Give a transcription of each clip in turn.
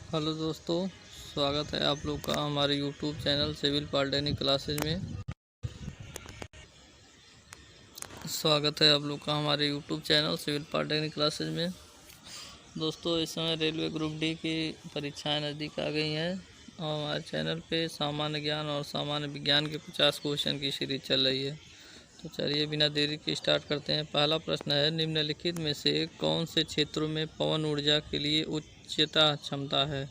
Hello दोस्तों, स्वागत है आप लोग का हमारे YouTube channel civil polytechnic classes में। दोस्तों, इस समय रेलवे ग्रुप डी की परीक्षाएं नज़दीक आ गई हैं और हमारे चैनल पे सामान्य ज्ञान और सामान्य विज्ञान के 50 क्वेश्चन की सीरीज चल रही है। तो चलिए बिना देरी के स्टार्ट करते हैं। पहला प्रश्न है, निम्नलिखित में से कौन से क्षेत्रों में पवन ऊर्जा के लिए उच्चता क्षमता है?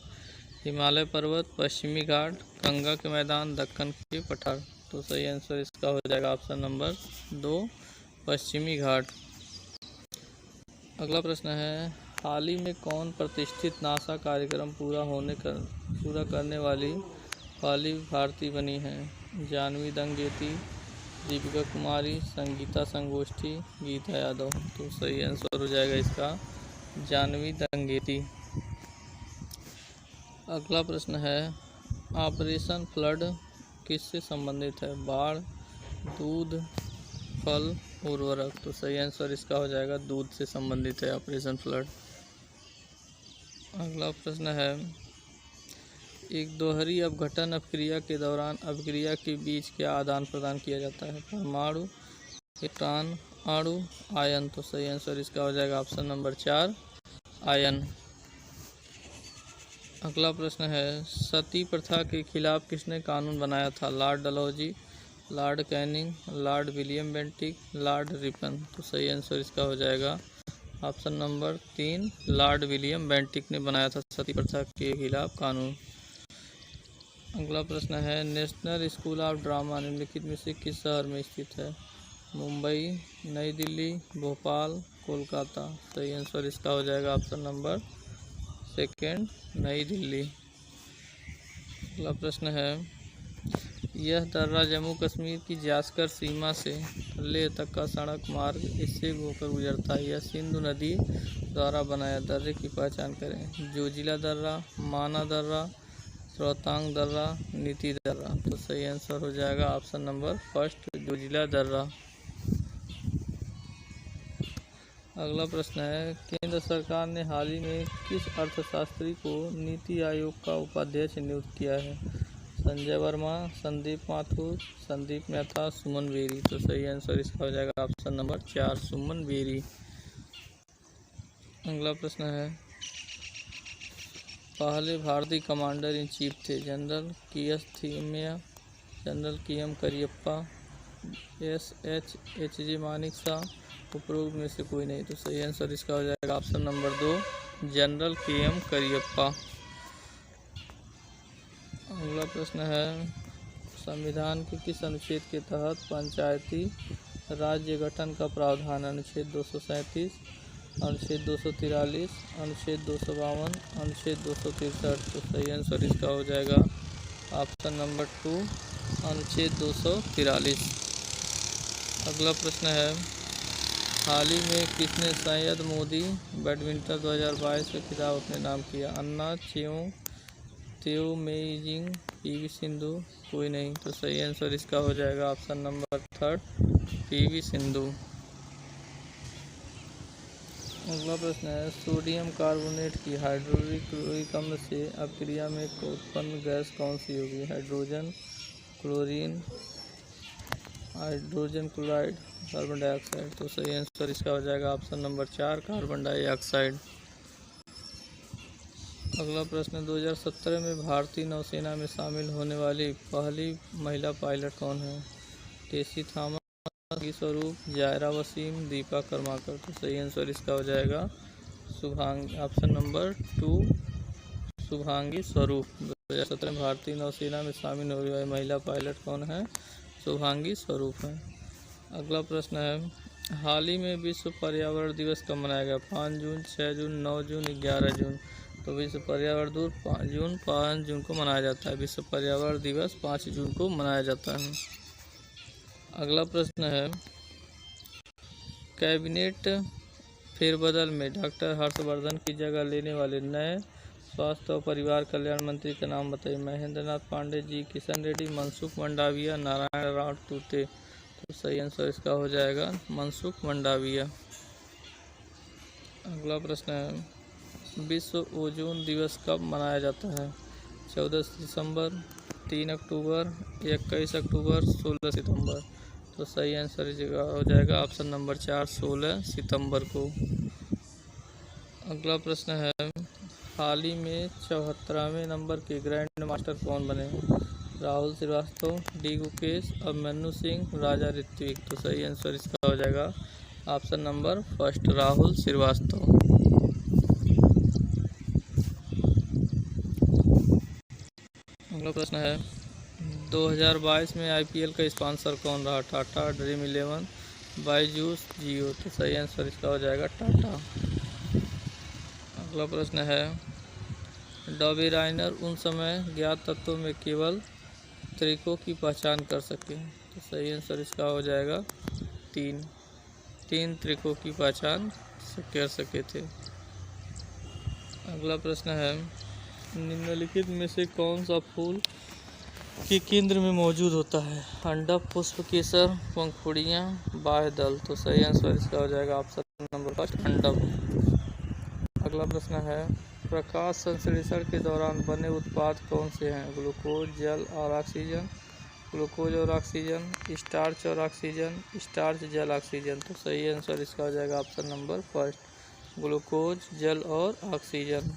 हिमालय पर्वत, पश्चिमी घाट, गंगा के मैदान, दक्कन के पठार। तो सही आंसर इसका हो जाएगा ऑप्शन नंबर 2, पश्चिमी घाट। अगला प्रश्न है, हाल ही में कौन प्रतिष्ठित नासा कार्यक्रम पूरा करने वाली पहली भारतीय बनी है? जानवी दंगेती, दीपिका कुमारी, संगीता संगोष्ठी, गीता यादव। तो सही आंसर हो जाएगा इसका जानवी दंगेती। अगला प्रश्न है, ऑपरेशन फ्लड किससे संबंधित है? बाढ़, दूध, फल, उर्वरक। तो सही आंसर इसका हो जाएगा दूध से संबंधित है ऑपरेशन फ्लड। अगला प्रश्न है, एक दोहरी अपघटन अपक्रिया के दौरान अपक्रिया के बीच क्या आदान प्रदान किया जाता है? परमाणु, इलेक्ट्रॉन, अणु, आयन। तो सही आंसर इसका हो जाएगा ऑप्शन नंबर 4, आयन। अगला प्रश्न है, सती प्रथा के खिलाफ किसने कानून बनाया था? Lord Dalhousie, Lord Canning, Lord William Bentinck, Lord Ripon. तो सही आंसर इसका हो जाएगा option number 3, Lord William Bentinck ने बनाया था सती प्रथा के खिलाफ कानून। अगला प्रश्न है, नेशनल स्कूल ऑफ ड्रामा निम्नलिखित में से किस शहर में स्थित है? मुंबई, नई दिल्ली, भोपाल, कोलकाता। सही आंसर इसका हो जाएगा ऑप्शन नंबर 2, नई दिल्ली। अगला प्रश्न है, यह दर्रा जम्मू कश्मीर की जास्कर सीमा से लेह तक का सड़क मार्ग इससे होकर गुजरता है। यह सिंधु नदी द्वारा बनाया दर्रे की पहचान करें। जोजिला दर्रा, माना दर्रा, रोहतांग दर्रा, नीति दर्रा। तो सही आंसर हो जाएगा ऑप्शन नंबर 1, जोजिला दर्रा। अगला प्रश्न है, केंद्र सरकार ने हाल ही में किस अर्थशास्त्री को नीति आयोग का उपाध्यक्ष नियुक्त किया है? संजय वर्मा, संदीप माथुर, संदीप मेहता, सुमन बेरी। तो सही आंसर इसका हो जाएगा ऑप्शन नंबर 4, सुमन बेरी। अगला प्रश्न है, पहले भारतीय कमांडर इन चीफ थे? General K S. Thimayya, general K M. Cariappa, H J. Manekshaw, उपरोक्त में से कोई नहीं। तो सही आंसर इसका हो जाएगा option number 2, general K M. Cariappa. अगला प्रश्न है, संविधान के किस अनुच्छेद के तहत पंचायती राज्य गठन का प्रावधान? अनुच्छेद 237, अनुच्छेद 243, अनुच्छेद 252, अनुच्छेद 263। तो सही आंसर इसका हो जाएगा ऑप्शन नंबर 2, अनुच्छेद 243। अगला प्रश्न है, हाल ही में किसने सैयद मोदी बैडमिंटन 2022 का खिताब अपने नाम किया? अन्ना चेओ, तेओ मेइजिंग, पी.वी. सिंधु, कोई नहीं। तो सही आंसर इसका हो जाएगा ऑप्शन नंबर 3, पी.वी. सिंधु। अगला प्रश्न है, सोडियम कार्बोनेट की हाइड्रोक्लोरिक अम्ल से अपक्रिया में उत्पन्न गैस कौन सी होगी? Hydrogen, chlorine, hydrogen chloride, carbon dioxide. तो सही आंसर इसका हो जाएगा ऑप्शन नंबर 4, कार्बन डाइऑक्साइड। अगला प्रश्न, 2017 में भारतीय नौसेना में शामिल होने वाली पहली महिला पायलट कौन है? टेसी थॉमस, स्वरूप, जायरा वसीम, दीपा कर्माकर। तो सही आंसर इसका हो जाएगा ऑप्शन नंबर 2, शुभांगी स्वरूप। 2017 में भारतीय नौसेना में शामिल होने वाली महिला पायलट कौन है? शुभांगी स्वरूप है। अगला प्रश्न है, हाल ही में विश्व पर्यावरण दिवस कब मनाया गया? 5 जून, 6 जून, 9 जून, 11 जून। तो विश्व पर्यावरण दिवस 5 जून को मनाया जाता है। विश्व पर्यावरण दिवस 5 जून को मनाया जाता है। अगला प्रश्न है, कैबिनेट फेरबदल में डॉक्टर हर्षवर्धन की जगह लेने वाले नए स्वास्थ्य और परिवार कल्याण मंत्री का नाम बताइए। महेंद्र नाथ पांडे, जी किशन रेड्डी, मनसुख मंडाविया, नारायण राव तूते। तो सही आंसर इसका हो जाएगा मनसुख मंडाविया। अगला प्रश्न है, विश्व ओजोन दिवस कब मनाया जाता है? 14 दिसंबर, 3 अक्टूबर, 21 अक्टूबर, 16 सितंबर। तो सही आंसर इस जगह हो जाएगा ऑप्शन नंबर 4, 16 सितंबर को। अगला प्रश्न है, हाल ही में 74वें नंबर के ग्रैंड मास्टर कौन बने? राहुल श्रीवास्तव, डी गुकेश, अभिमन्यु सिंह, राजा ऋत्विक। तो सही आंसर इसका हो जाएगा option number first, Rahul Srivastava. अगला प्रश्न है, 2022 में आईपीएल का स्पॉन्सर कौन रहा? टाटा, ड्रीम 11, बायजूस, जियो। तो सही आंसर इसका हो जाएगा टाटा। अगला प्रश्न है, डॉबी राइनर उन समय ज्ञात तत्वों में केवल त्रिकों की पहचान कर सके। तो सही आंसर इसका हो जाएगा 3 त्रिकों की पहचान कर सके थे। अगला प्रश्न है, निम्नलिखित में से कौन सा फूल के केंद्र में मौजूद होता है? अंडा, पुष्प, केसर, पंखुड़ियाँ, बाह्य दल। तो सही आंसर इसका हो जाएगा ऑप्शन नंबर फर्स्ट, अंडा। अगला प्रश्न है, प्रकाश संश्लेषण के दौरान बने उत्पाद कौन से हैं? ग्लूकोज, जल और ऑक्सीजन, ग्लूकोज और ऑक्सीजन, स्टार्च और ऑक्सीजन, स्टार्च, जल, ऑक्सीजन। तो सही आंसर इसका हो जाएगा ऑप्शन नंबर फर्स्ट, ग्लूकोज, जल और ऑक्सीजन।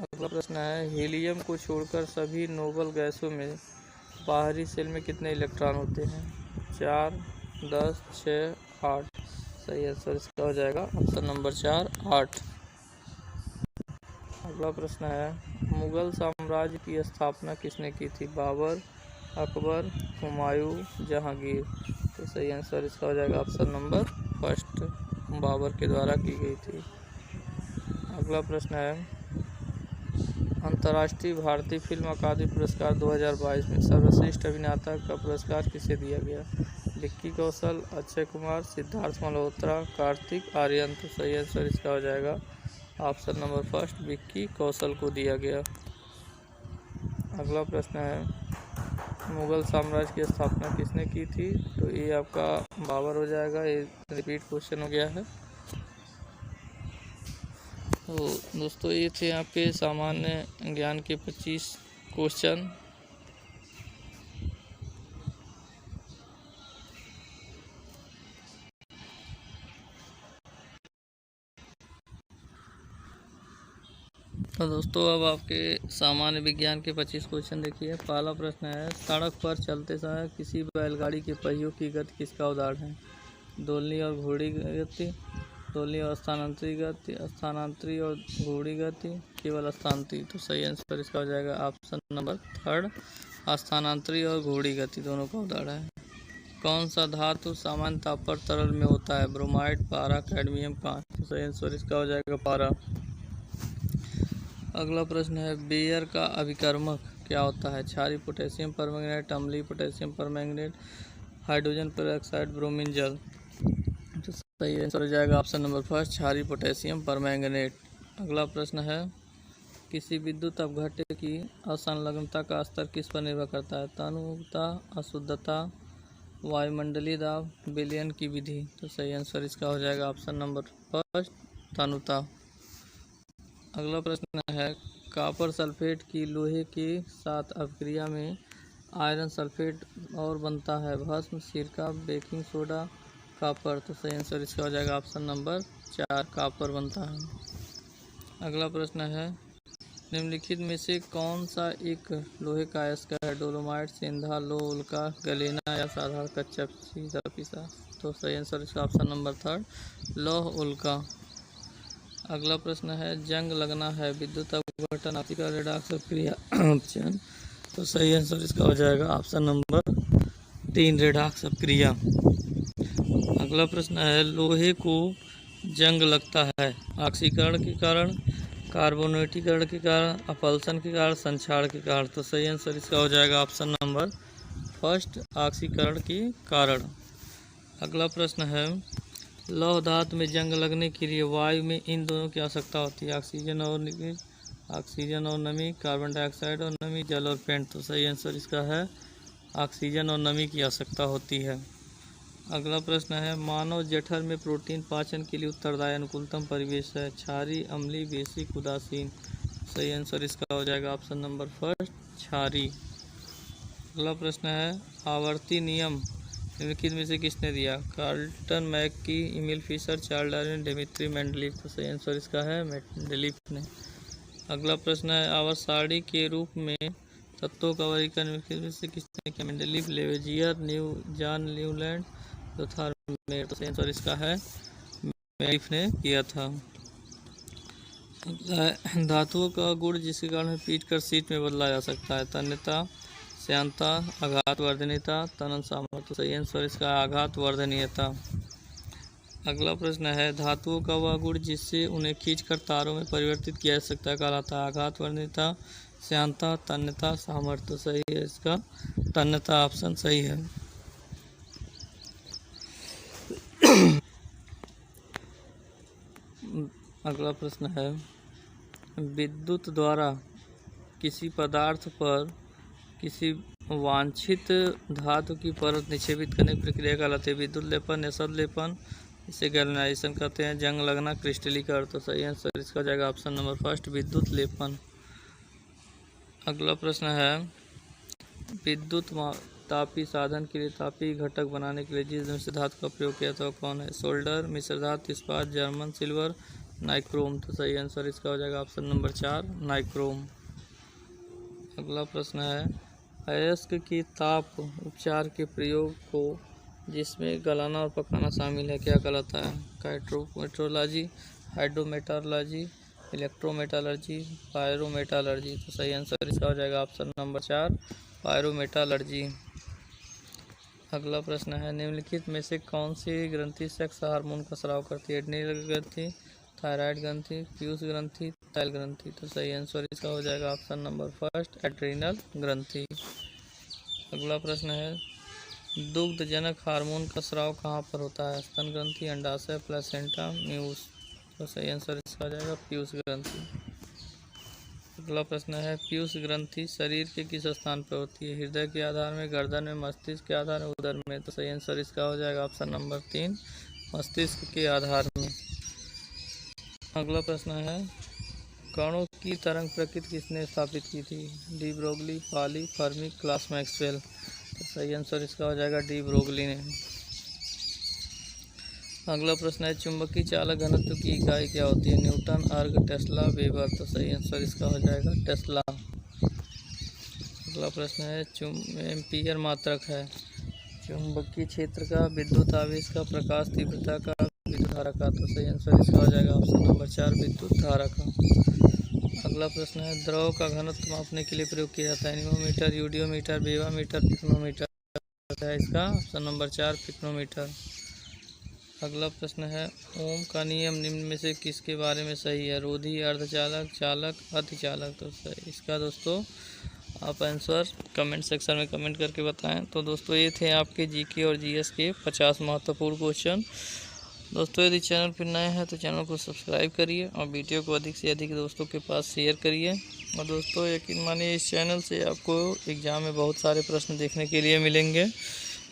अगला प्रश्न है, हीलियम को छोड़कर सभी नोबल गैसों में बाहरी शेल में कितने इलेक्ट्रॉन होते हैं? 4, 10, 6, 8। सही आंसर इसका हो जाएगा ऑप्शन नंबर 4, 8। अगला प्रश्न है, मुगल साम्राज्य की स्थापना किसने की थी? बाबर, अकबर, हुमायूं, जहांगीर। तो सही आंसर इसका हो जाएगा ऑप्शन नंबर फर्स्ट, बाबर के द्वारा की गई थी। अगला प्रश्न है, अंतर्राष्ट्रीय भारतीय फिल्म अकादमी पुरस्कार 2022 में सर्वश्रेष्ठ अभिनेता का पुरस्कार किसे दिया गया? विक्की कौशल, अक्षय कुमार, सिद्धार्थ मल्होत्रा, कार्तिक आर्यन। तो सही आंसर इसका हो जाएगा option number first, Vicky Kaushal को दिया गया। अगला प्रश्न है, मुगल साम्राज्य की स्थापना किसने की थी? तो ये आपका बाबर हो जाएगा, ये रिपीट क्वेश्चन हो गया है। तो दोस्तों ये थे आपके सामान्य ज्ञान के 25 क्वेश्चन। तो दोस्तों अब आपके सामान्य विज्ञान के 25 क्वेश्चन देखिए। पहला प्रश्न है, सड़क पर चलते समय किसी बैलगाड़ी के पहियों की गति किसका उदाहरण है? डोलनी और घोड़ी गति, डोलनी और स्थानांतरी गति, स्थानांतरी और घोड़ी गति, केवल स्थानांतरी। तो सही आंसर इसका हो जाएगा ऑप्शन नंबर थर्ड, स्थानांतरी और घोड़ी गति दोनों का उदाहरण है। कौन सा धातु सामान्य ताप पर तरल में होता है? ब्रोमाइड, पारा, कैडमियम, कांच। तो सही आंसर इसका हो जाएगा पारा। अगला प्रश्न है, बेयर का अभिकर्मक क्या होता है? क्षारीय पोटेशियम परमैंगनेट, अम्लीय potassium permanganate, hydrogen peroxide, bromine जल। तो सही आंसर हो जाएगा ऑप्शन नंबर फर्स्ट, क्षारीय पोटेशियम परमैंगनेट। अगला प्रश्न है, किसी विद्युत अपघट्य की असंलग्नता का स्तर किस पर निर्भर करता है? तनुता, अशुद्धता, वायुमंडलीय दाब, विलयन की विधि। तो सही आंसर इसका हो जाएगा ऑप्शन नंबर फर्स्ट, तनुता। अगला प्रश्न है, कॉपर सल्फेट की लोहे के साथ अपक्रिया में आयरन सल्फेट और बनता है? भस्म, सिरका, बेकिंग सोडा, कॉपर। तो सही आंसर इसका हो जाएगा ऑप्शन नंबर 4, कॉपर बनता है। अगला प्रश्न है, निम्नलिखित में से कौन सा एक लोहे का अयस्क है? डोलोमाइट, सेंधा, लोह उल्का, गलेना या साधारण कच्चा सीधा पिसा। तो सही आंसर इसका ऑप्शन नंबर थर्ड, लोह उल्का। अगला प्रश्न है, जंग लगना है, विद्युत अपघटन, आपका रेडॉक्स अपक्रिया ऑप्शन। तो सही आंसर इसका हो जाएगा ऑप्शन नंबर 3, रेडॉक्स अपक्रिया। अगला प्रश्न है, लोहे को जंग लगता है ऑक्सीकरण के कारण, कार्बोनेटीकरण के कारण, अपल्सन के कारण, संक्षारण के कारण। तो सही आंसर इसका हो जाएगा ऑप्शन नंबर फर्स्ट, ऑक्सीकरण के कारण। अगला प्रश्न है, लौह धातु में जंग लगने के लिए वायु में इन दोनों की आवश्यकता होती है? ऑक्सीजन और नमी, कार्बन डाइऑक्साइड और नमी, जल और पेंट। तो सही आंसर इसका है ऑक्सीजन और नमी की आवश्यकता होती है। अगला प्रश्न है, मानव जठर में प्रोटीन पाचन के लिए उत्तरदायी अनुकूलतम परिवेश है, क्षारी, अम्लीय, बेसिक, उदासीन। सही आंसर इसका हो जाएगा ऑप्शन नंबर फर्स्ट, क्षारी। अगला प्रश्न है, आवर्ती नियम निम्नलिखित में से किसने दिया? Carlton Mackey, Emil Fischer, Charles Darwin, Dmitri Mendeleev. तो सही आंसर इसका है मेंडलीफ ने। अगला प्रश्न है, आवर्त सारणी के रूप में तत्वों का वर्गीकरण निम्नलिखित में से किसने किया? Mendeleev, Lavoisier, John Newland, Lothar. तो सही आंसर इसका है मेंडलीफ ने किया था। धातुओं का गुण जिसके कारण पीट कर सीट में बदला जा सकता है? तन्यता, श्यानता, आघात वर्धनीयता, तनन सामर्थ्य। तो सही आंसर इसका आघात वर्धनीयता। अगला प्रश्न है, धातुओं का वह गुण जिससे उन्हें खींचकर तारों में परिवर्तित किया जा सकता है कहलाता है? आघात वर्धनीयता, श्यानता, तन्यता, सामर्थ्य। तो सही है इसका तन्यता ऑप्शन सही है। अगला प्रश्न है, विद्युत द्वारा किसी पदार्थ पर किसी वांछित धातु की परत निक्षेपित करने की प्रक्रिया कहलाती है? विद्युत लेपन, निःशब्द लेपन, इसे गैल्वेनाइजेशन कहते हैं, जंग लगना, क्रिस्टलीकरण। तो सही आंसर इसका जाएगा ऑप्शन नंबर फर्स्ट, विद्युत लेपन। अगला प्रश्न है, विद्युत तापी साधन के लिए तापी घटक बनाने के लिए जिस मिश्र धातु का प्रयोग किया था कौन है? सोल्डर, मिश्र धातु, इस्पात, जर्मन सिल्वर, नाइक्रोम। तो सही आंसर इसका हो जाएगा ऑप्शन नंबर 4, नाइक्रोम। अगला प्रश्न है, अयस्क की ताप उपचार के प्रयोग को जिसमें गलाना और पकाना शामिल है क्या कहलाता है? काइट्रोमेट्रोलॉजी, हाइड्रोमेटालर्जी, इलेक्ट्रोमेटालर्जी, पायरोमेटालर्जी। तो सही आंसर इसका हो जाएगा ऑप्शन नंबर 4, पायरोमेटालर्जी। अगला प्रश्न है, निम्नलिखित में से कौन सी ग्रंथि सेक्स हार्मोन का स्राव करती है? एड्रिनल ग्रंथि, थायराइड ग्रंथि, पीयूष ग्रंथि, तैल ग्रंथि। तो सही आंसर इसका हो जाएगा ऑप्शन नंबर फर्स्ट, एड्रिनल ग्रंथि। अगला प्रश्न है, दुग्धजनक हार्मोन का स्राव कहाँ पर होता है? स्तन ग्रंथि, अंडाशय, प्लेसेंटा, म्यूस। तो सही आंसर इसका हो जाएगा पीयूष ग्रंथि। अगला प्रश्न है, पीयूष ग्रंथि शरीर के किस स्थान पर होती है? हृदय के आधार में, गर्दन में, मस्तिष्क के आधार में, उदर में। तो सही आंसर इसका हो जाएगा ऑप्शन नंबर 3, मस्तिष्क के आधार में। अगला प्रश्न है, कणों की तरंग प्रकृति किसने स्थापित की थी? डी ब्रोगली, पाली, फर्मी, क्लास मैक्सवेल। तो सही आंसर इसका हो जाएगा डी ब्रोगली ने। अगला प्रश्न है, चुंबकीय चालक घनत्व की इकाई क्या होती है? न्यूटन, अर्ग, टेस्ला, वेबर। तो सही आंसर इसका हो जाएगा टेस्ला। अगला प्रश्न है, एम्पीयर मात्रक है चुंबकीय क्षेत्र का, विद्युत आवेश का, प्रकाश तीव्रता का, विद्युत धारा का। तो सही आंसर इसका हो जाएगा ऑप्शन नंबर 4, विद्युत धारा का। अगला प्रश्न है, द्रव का घनत्व मापने के लिए प्रयोग किया जाता है? Anemometer, eudiometer, बेवामीटर, pycnometer. इसका ऑप्शन नंबर 4, पिक्नोमीटर। अगला प्रश्न है, ओम का नियम निम्न में से किसके बारे में सही है? रोधी, अर्धचालक, चालक, अतिचालक। तो सही इसका दोस्तों आप आंसर कमेंट सेक्शन में कमेंट करके बताएं। तो दोस्तों ये थे आपके जीके और जीएस के 50 महत्वपूर्ण क्वेश्चन। दोस्तों यदि चैनल पर नए हैं तो चैनल को सब्सक्राइब करिए और वीडियो को अधिक से अधिक दोस्तों के पास शेयर करिए। और दोस्तों यकीन मानिए इस चैनल से आपको एग्ज़ाम में बहुत सारे प्रश्न देखने के लिए मिलेंगे।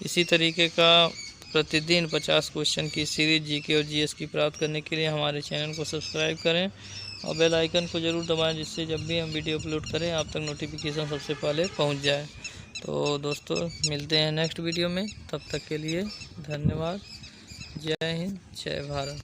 इसी तरीके का प्रतिदिन 50 क्वेश्चन की सीरीज जीके और जीएस की प्राप्त करने के लिए हमारे चैनल को सब्सक्राइब करें और बेल आइकन को ज़रूर दबाएं, जिससे जब भी हम वीडियो अपलोड करें आप तक नोटिफिकेशन सबसे पहले पहुंच जाए। तो दोस्तों मिलते हैं नेक्स्ट वीडियो में, तब तक के लिए धन्यवाद। जय हिंद, जय भारत।